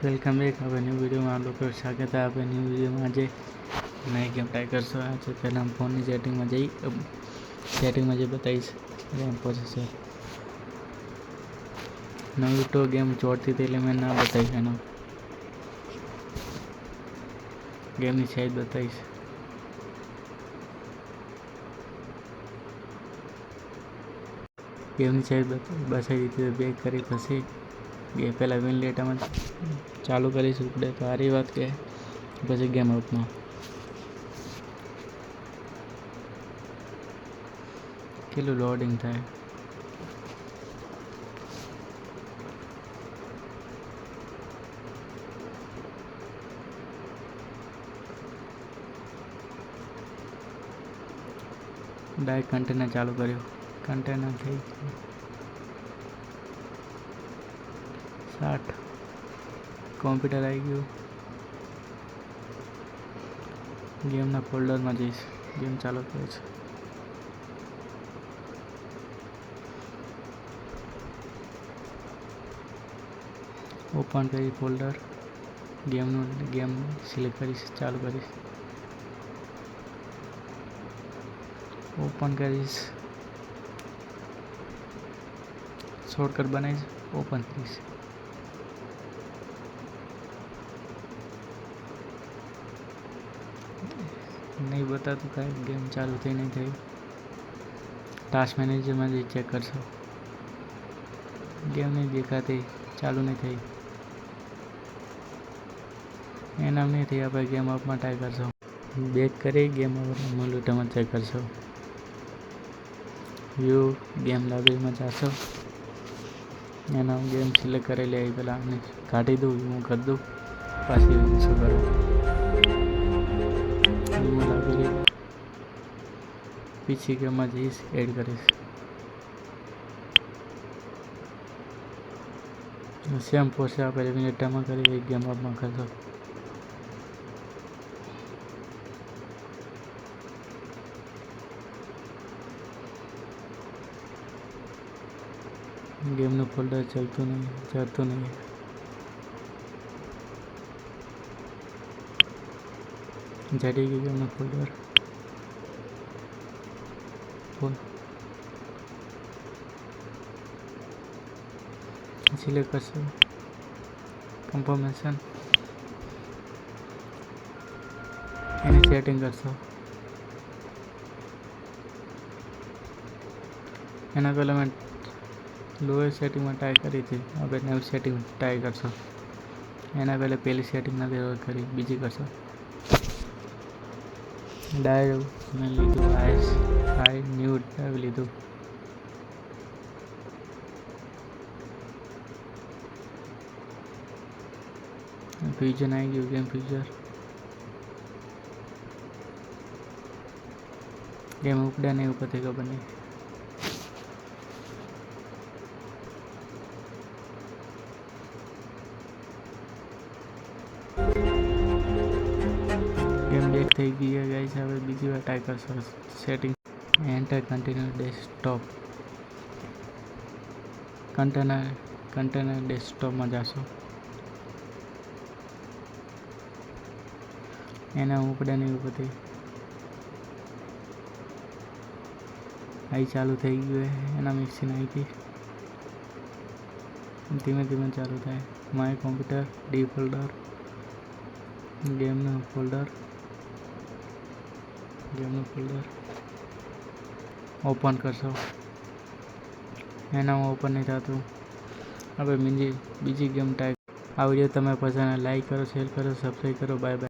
Welcome back આપણે new વિડીયોમાં આપ લોકો સ્વાગત છે। આપણે ન્યૂ વિડીયોમાં આજે નવી ગેમ ટ્રાય કરશો। આજે પહેલાં ફોનની સેટિંગમાં જે બતાવીશ રેમ પ્રોસેસર નવી તો ગેમ ચોડતી હતી એટલે મેં ના બતાવીશ। એનો ગેમની સાઈઝ બતાવીશ। ગેમની સાઈઝ બતાવી દીધી। બેક કરી પછી પહેલાં વિન ડેટામાં ચાલુ કરીશ ઉપડે તો સારી વાત કે પછી ગેમ અપમાં કેટલું લોડિંગ થાય। ડાયરેક્ટ કન્ટેનર ચાલુ કર્યું। કન્ટેનર થઈ 60 કોમ્પ્યુટર આવી ગયું। ગેમના ફોલ્ડરમાં જઈશ। ગેમ ચાલુ કરે છે। ઓપન કરી ફોલ્ડર ગેમ સિલેક્ટ કરીશ। ચાલુ કરીશ। ઓપન કરીશ। શોર્ટકટ બનાવીશ। ઓપન કરીશ। नहीं बता तो क्या गेम चालू थी नहीं थी। टास्क मैनेजर में चेक कर सो गेम नहीं दिखाती चालू नहीं थी। एना नहीं थी आप गेम अप में ट्राई कर सो बैक करी गेम लूटा में चेक कर सो व्यू गेम लाइब्रेरी में जाशो एना गेम सिलेक्ट कर ले पहला काटी दूँ हूँ कर दूँ पासी शू करूँ पीछे गेम में जईश एड करीश। सेम प्रोसेस आप मिनिट में करी गेम अप में कर दो। गेम नो फोल्डर चलतु नहीं चढ़ी गई गेम नो फोल्डर सिलेक्ट कर सो कंफर्मेशन एनी सेटिंग कर सो एना पहले मैं लोअर सेटिंग में ट्राई करी थी अब नवी सेटिंग ट्राई कर सो एना पहले पहली सेटिंग नहीं करी बीजी कर सो डायरेक्ट मैं लीधु हाई न्यू लीधु फ्यूजन आई गई गेम फ्यूजर गेम उपड़ा नहीं ऊपर थे खबर नहीं गेम डेट थी गई है गाइस। હવે બીજી વાર ટ્રાય કરશો setting enter container desktop container ડેસ્કટોપમાં જાશો એના ઉપડે નહીં ઉપરથી आई चालू थी गई है एना मिक्सिंग आई थी धीमे धीमे चालू थाय my computer D folder game folder open करशो एना ओपन नहीं था। अब बीजी गेम टाइप आ वीडियो तमे पसंद लाइक करो शेर करो सब्सक्राइब करो बाय बाय।